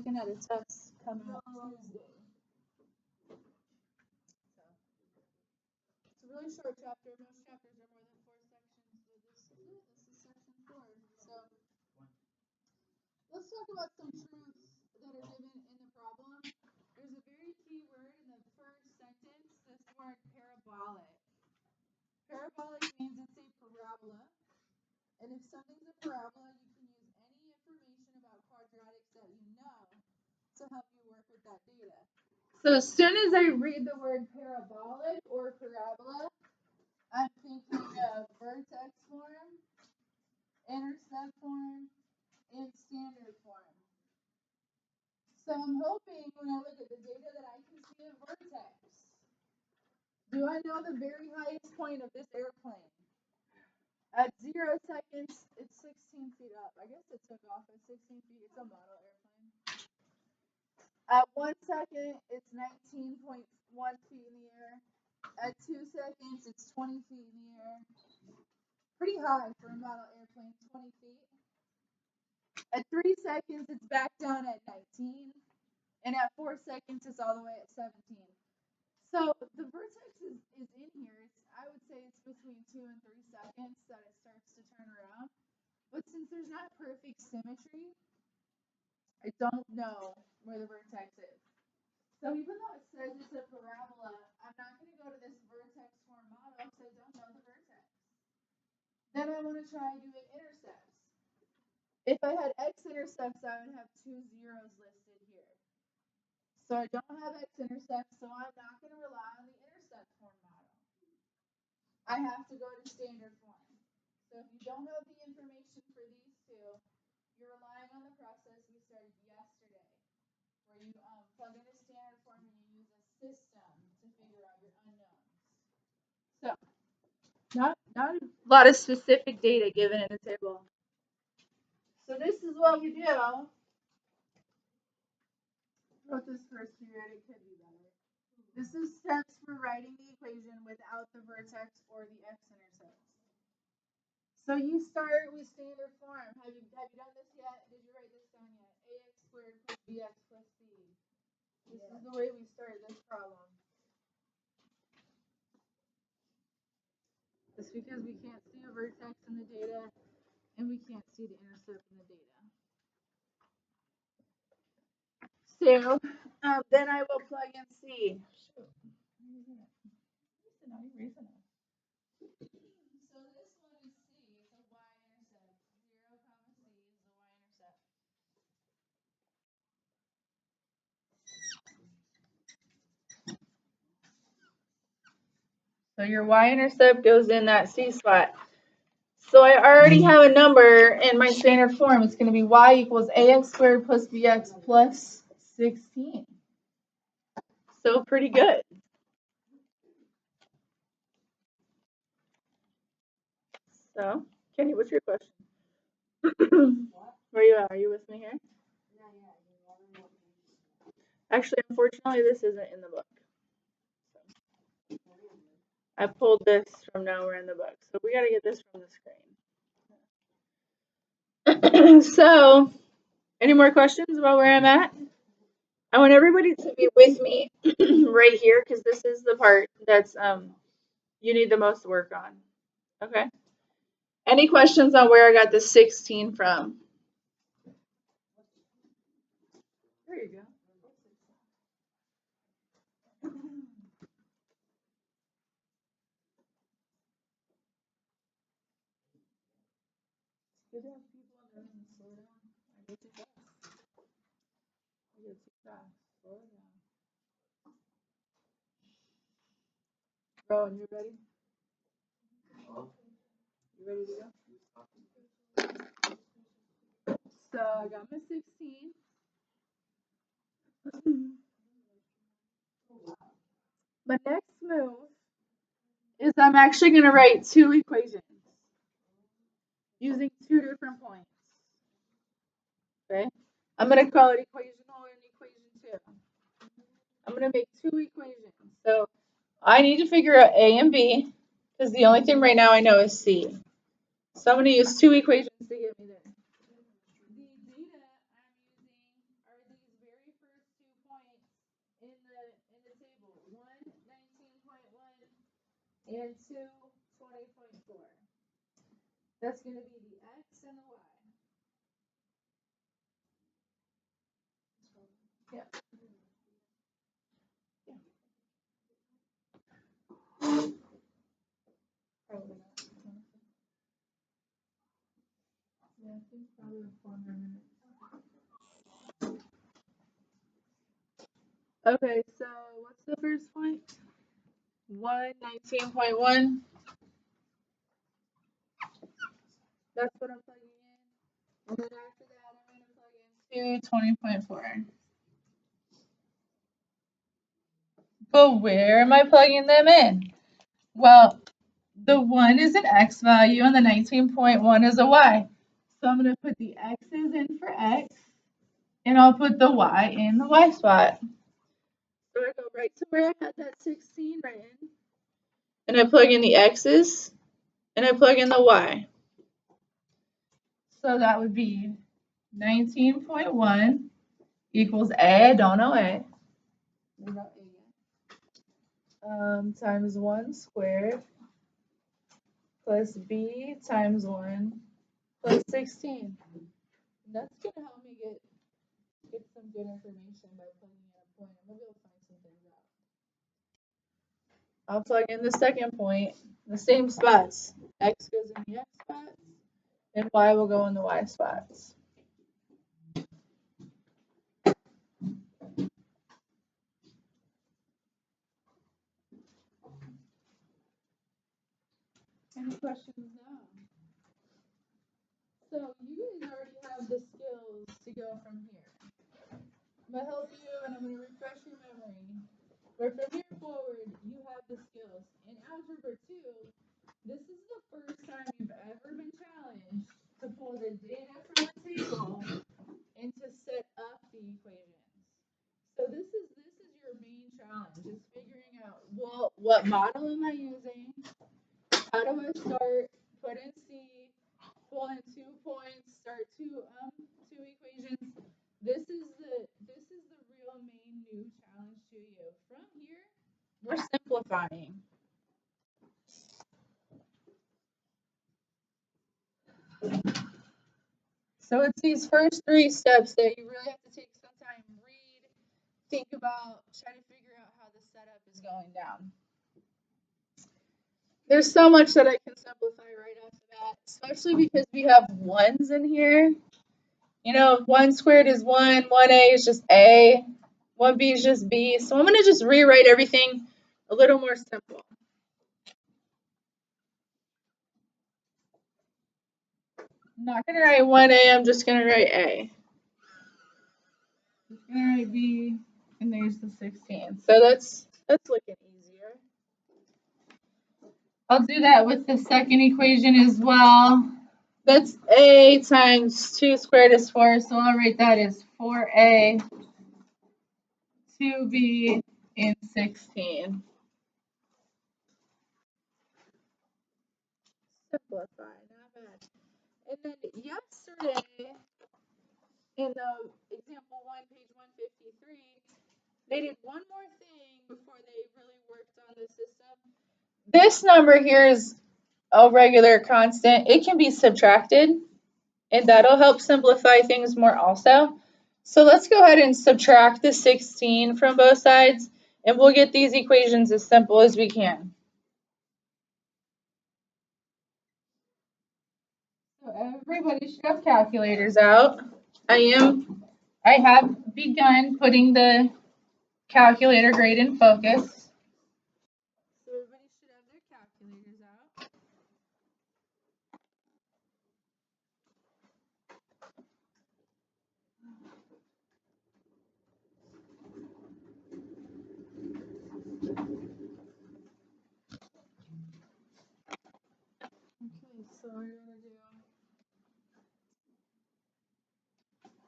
looking at a test coming up Tuesday. So it's a really short chapter. Most chapters are more than 4 sections, but this is it. This is section 4. So let's talk about some truths that are given in the problem. There's a very key word in the first sentence, this word parabolic. Parabolic means it's a parabola. And if something's a parabola, you can use any information about quadratics that you know to help you work with that data. So as soon as I read the word parabolic or parabola, I'm thinking of vertex form, intercept form, and standard form. So I'm hoping when I look at the data that I can see a vertex. Do I know the very highest point of this airplane? At 0 seconds, it's 16 feet up. I guess it took off at 16 feet. It's a model airplane. At 1 second, it's 19.1 feet in the air. At 2 seconds, it's 20 feet in the air. Pretty high for a model airplane, 20 feet. At 3 seconds, it's back down at 19. And at 4 seconds, it's all the way at 17. So the vertex is in here. I would say it's between 2 and 3 seconds that it starts to turn around. But since there's not perfect symmetry, I don't know where the vertex is. So even though it says it's a parabola, I'm not going to go to this vertex form model because I don't know the vertex. Then I want to try doing intercepts. If I had x-intercepts, I would have 2 zeros listed here. So I don't have x-intercepts, so I'm not going to rely on the intercept form model. I have to go to standard form. So if you don't have the information for these two, you're relying on the process we started yesterday, where you plug in a standard form and you use a system to figure out your unknowns. So not a lot of specific data given in the table. So this is what we do. Wrote this first period, it could be better. This is steps for writing the equation without the vertex or the x-intercepts. So you start with standard form. Have you done this yet? Did you write this down yet? Ax squared plus bx plus c. This is the way we start this problem. It's because we can't see a vertex in the data and we can't see the intercept in the data. So then I will plug in c. So this one is c. It's a y-intercept. 0, c is the y-intercept. So your y-intercept goes in that c spot. So I already have a number in my standard form. It's going to be y equals ax squared plus bx plus 16. So pretty good. So, Kenny, what's your question? Where are you at? Are you with me here? Actually, unfortunately, this isn't in the book. So, I pulled this from nowhere in the book. So we got to get this from the screen. So, any more questions about where I'm at? I want everybody to be with me right here because this is the part that's you need the most work on. Okay. Any questions on where I got the 16 from? There you go. Good to have people in there and slow down. I go too fast. I go too fast. Slow down. Rowan, you ready? You ready to go? So I got my 16. My next move is I'm actually going to write 2 equations using 2 different points. Okay? I'm going to call it equation 1 and equation 2. I'm going to make 2 equations. So I need to figure out A and B because the only thing right now I know is C. So I'm going to use 2 equations to get me there. The data I'm using are these in the table. 1, 19.1 and 2, 20.4. That's going to be the x and the y. Yeah. Probably not. Yeah, I think probably 400 minutes. Okay, so what's the first point? 1, 19.1. That's what I'm plugging in. And then after that, I'm going to plug in 20.4. But where am I plugging them in? Well, the 1 is an x value and the 19.1 is a y. So I'm going to put the x's in for x, and I'll put the y in the y spot. So I go right to where I had that 16 written, and I plug in the x's, and I plug in the y. So that would be 19.1 equals A, I don't know A. We know A. Times 1 squared plus B times 1 plus 16. And that's going to help me get some good information by plugging in a point. I'm going to be able to find some things out. I'll plug in the second point, the same spots. X goes in the x spots, and y will go in the y spots. Any questions now? So you guys already have the skills to go from here. I'm going to help you and I'm going to refresh your memory. But from here forward, you have the skills. In Algebra 2, this is the first time you've ever been challenged to pull the data from a table and to set up the equations. So this is your main challenge, is figuring out, well, what model am I using? How do I start? Put in C, pull in 2 points, start two equations. This is the real main new challenge to you. From here, we're simplifying. So it's these first 3 steps that you really have to take some time, read, think about, try to figure out how the setup is going down. There's so much that I can simplify right off the bat, especially because we have ones in here. You know, 1 squared is 1, 1a is just a, 1b is just b. So I'm going to just rewrite everything a little more simple. I'm not going to write 1a, I'm just going to write a. I'm going to write b, and there's the 16. So that's looking easier. I'll do that with the second equation as well. That's a times 2 squared is 4, so I'll write that as 4a, 2b, and 16. Simplify, not bad. And then yesterday, in the example 1, page 153, they did one more thing before they really worked on the system. This number here is a regular constant. It can be subtracted, and that'll help simplify things more also. So let's go ahead and subtract the 16 from both sides, and we'll get these equations as simple as we can. So everybody should have calculators out. I have begun putting the calculator grade in focus. So everybody should have their calculators out. Okay, so we're going to do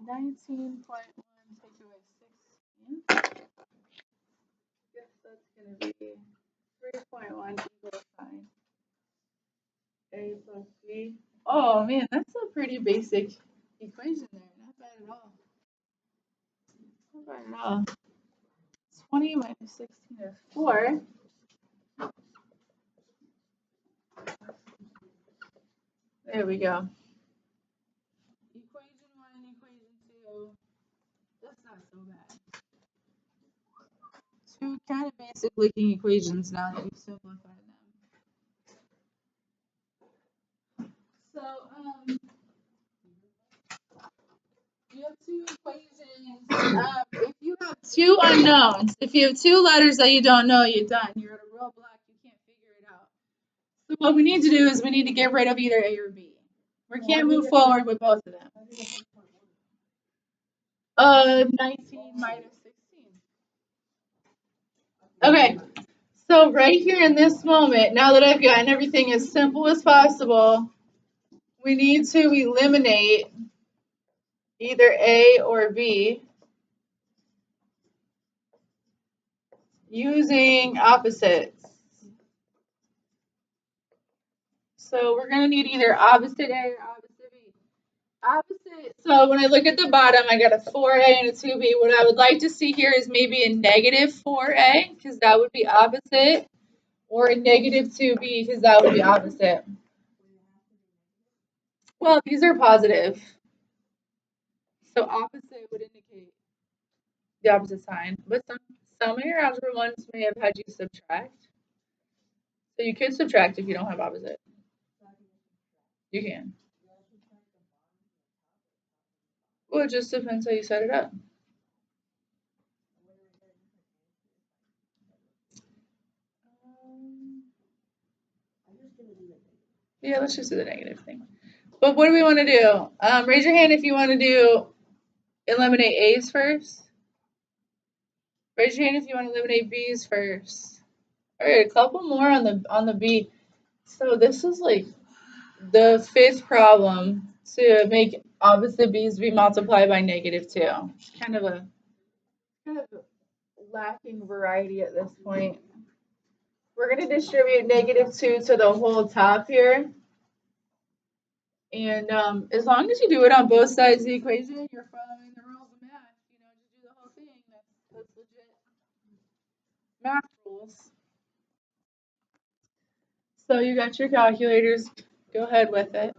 19.1 take away 16. Guess that's going to be 3.1 equals 9. A plus B. Oh man, that's a pretty basic equation there. Not bad at all. Not bad at all. 20 minus 16 is 4. There we go. Equation 1 and equation 2. That's not so bad. Two kind of basic looking equations now that we've simplified them. So, you have two equations. If you have two unknowns, if you have two letters that you don't know, you're done. You're at a roadblock. You can't figure it out. So what we need to do is we need to get rid of either A or B. We can't move forward with both of them. 19 minus 16. Okay. So right here in this moment, now that I've gotten everything as simple as possible, we need to eliminate either A or B using opposites. So we're going to need either opposite A or opposite B. Opposite, so when I look at the bottom, I got a 4A and a 2B. What I would like to see here is maybe a negative 4A, because that would be opposite, or a negative 2B, because that would be opposite. Well, these are positive. So opposite would indicate the opposite sign. But some of your algebra ones may have had you subtract. So you could subtract if you don't have opposite. You can. Well, it just depends how you set it up. Yeah, let's just do the negative thing. But what do we want to do? Raise your hand if you want to do eliminate A's first. Raise your hand if you want to eliminate B's first. All right, a couple more on the B. So this is like the fifth problem to make opposite B's be multiplied by -2. Kind of a lacking variety at this point. We're going to distribute -2 to the whole top here. And as long as you do it on both sides of the equation, you're following the rules of math. You know, just do the whole thing. That's legit math rules. So you got your calculators. Go ahead with it.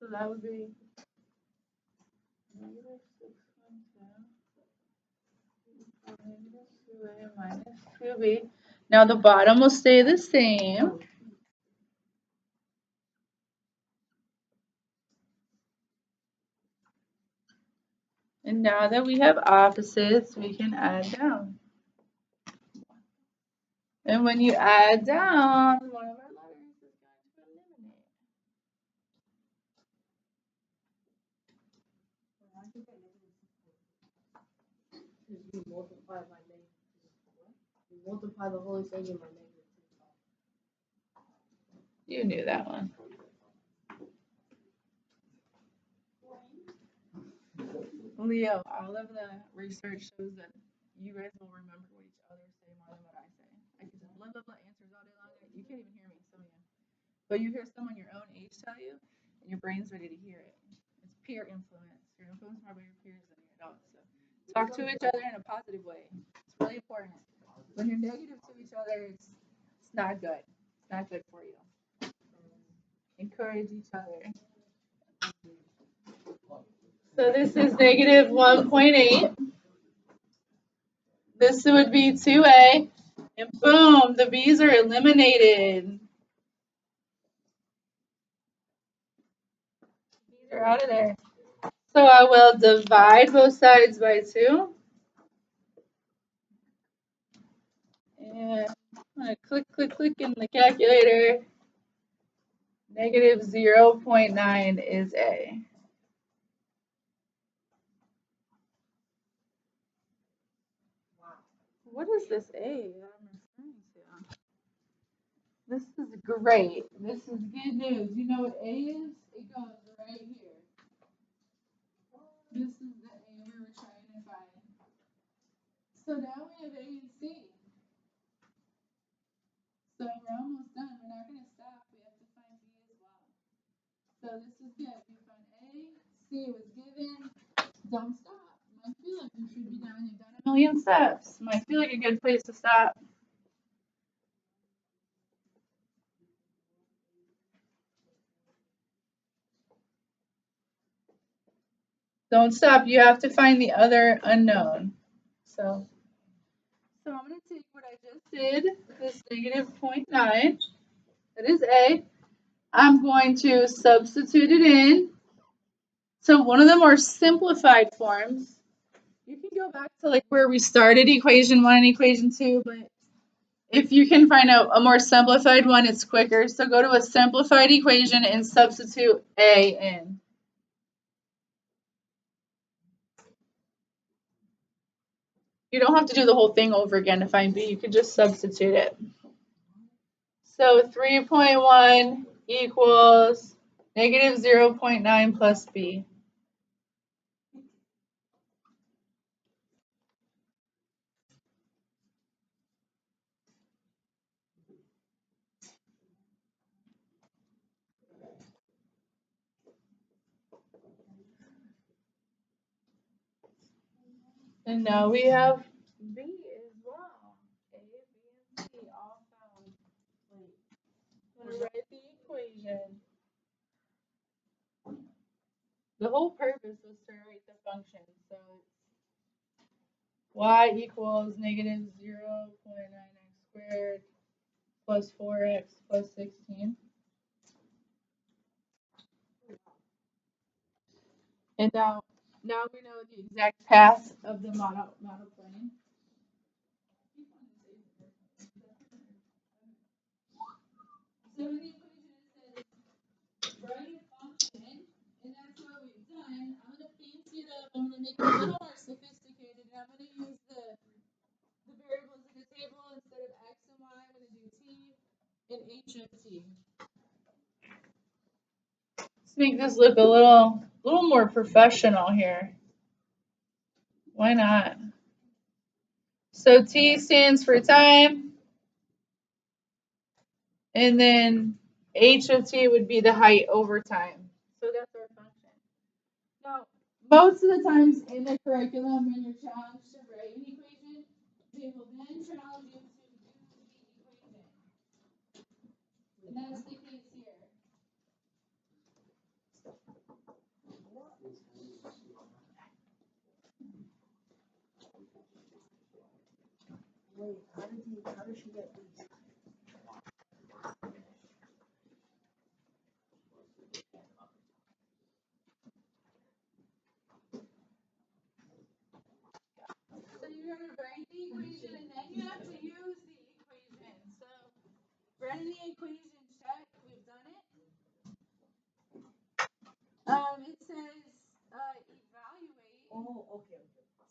So that would be -2a minus 2b. Now the bottom will stay the same. And now that we have opposites, we can add down. And when you add down, one of our letters is going to eliminate. You multiply by -2. You multiply the whole equation by -2. You knew that one. Leo, all of the research shows that you guys will remember what each other say more than what I say. I can just blah blah blah answers all day long. You can't even hear me, some of you. But you hear someone your own age tell you, and your brain's ready to hear it. It's peer influence. You're influenced more by your peers than your adults. So talk to each other in a positive way. It's really important. When you're negative to each other, it's not good. It's not good for you. Encourage each other. So this is -1.8. This would be 2a. And boom, the b's are eliminated. These are out of there. So I will divide both sides by 2. And I'm going to click in the calculator. -0.9 is a. What is this A that I'm referring to? This is great. This is good news. You know what A is? It goes right here. This is the A we were trying to find. So now we have A and C. So we're almost done. We're not going to stop. We have to find B as well. So this is good. We found A, C was given. Don't stop. Might feel like you should be done. You've done a million steps. Might feel like a good place to stop. Don't stop. You have to find the other unknown. So I'm going to take what I just did, this negative 0.9, that is A. I'm going to substitute it in. So one of the more simplified forms, you can go back to like where we started equation 1 and equation 2, but if you can find a more simplified one, it's quicker. So go to a simplified equation and substitute A in. You don't have to do the whole thing over again to find B. You could just substitute it. So 3.1 equals negative 0.9 plus B. And now we have B as well. A, B, and C all found. I'm going to write the equation. The whole purpose was to write the function. So y equals negative 0.9x squared plus 4x plus 16. And now we know the exact path of the monoplane. So in the equation it says write a function, and that's what we've done. I'm going to fancy it up. I'm going to make it a little more sophisticated, and I'm going to use the variables in the table instead of x and y. I'm going to do t and h of t. Let's make this look a little more professional here. Why not? So T stands for time, and then h of t would be the height over time. So that's our function. Now, most of the times in the curriculum, when you're challenged to write an equation, they will then challenge you to use the equation. And that's the case here. Wait, how did she get these? So you're going to write the equation, and then you have to use the equation. So writing the equation check, we've done it. It says evaluate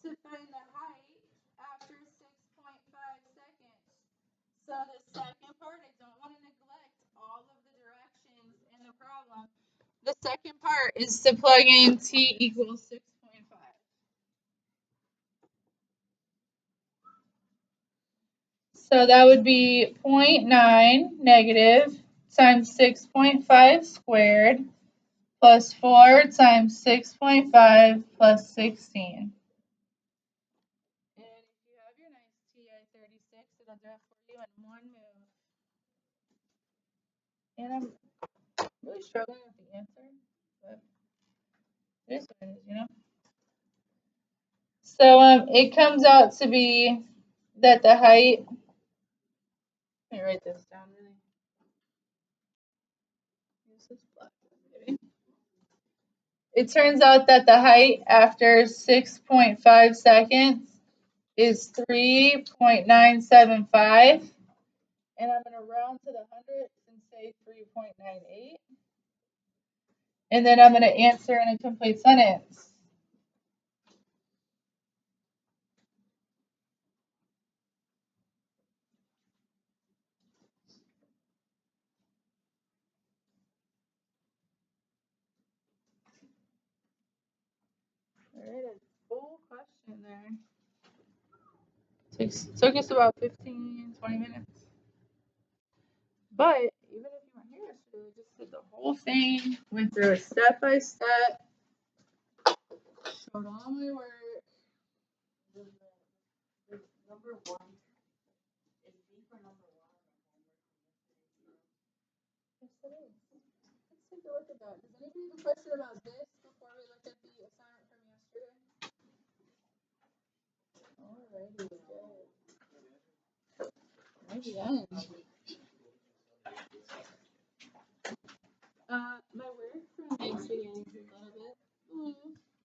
to find the height after 6.5 seconds. So the second part, I don't want to neglect all of the directions in the problem. The second part is to plug in t equals 6.5. So that would be 0.9 negative times 6.5 squared plus 4 times 6.5 plus 16. And if you have your nice TI-36, it'll do it for you in one move. And I'm really struggling with the answer, but it is what it is, you know? So it comes out to be that the height, let me write this down really. Use this black, maybe. It turns out that the height after 6.5 seconds is 3.975. And I'm going to round to the hundredths and say 3.98. And then I'm going to answer in a complete sentence. All right, a full question there. Took us about 15, 20 minutes. But even if you weren't here yesterday, we just did the whole thing, went through it step by step. Showed all my work. The number one is B for number one on the homework from yesterday. Yes, it is. Let's take a look at that. Does anybody have a question about this before we look at the assignment from yesterday? Alrighty, good. Maybe end. My work from yesterday is a little bit